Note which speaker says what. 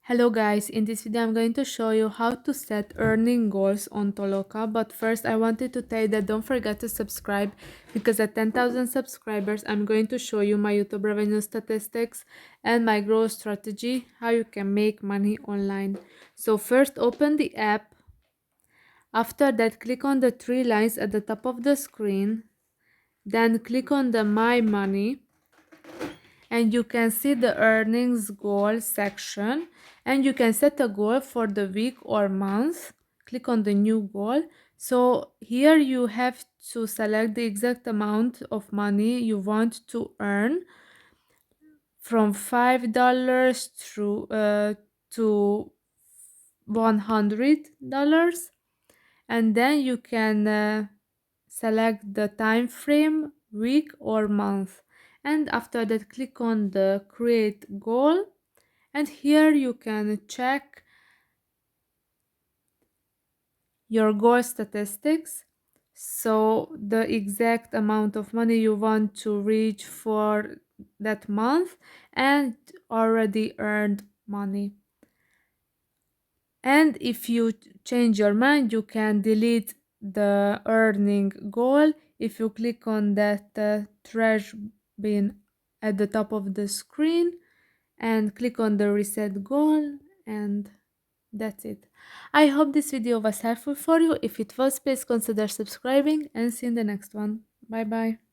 Speaker 1: Hello guys, in this video I'm going to show you how to set earning goals on Toloka, but first I wanted to tell you that don't forget to subscribe because at 10,000 subscribers I'm going to show you my YouTube revenue statistics and my growth strategy, how you can make money online. So first open the app, after that click on the three lines at the top of the screen, then click on the My Money and you can see the earnings goal section and you can set a goal for the week or month. Click on the new goal. So here you have to select the exact amount of money you want to earn from $5 to $100, and then you can select the time frame, week or month, and after that click on the create goal, and here you can check your goal statistics, so the exact amount of money you want to reach for that month and already earned money. And if you change your mind, you can delete the earning goal if you click on that trash bin at the top of the screen and click on the reset goal, and that's it. I hope this video was helpful for you. If it was, please consider subscribing and see you in the next one. Bye bye.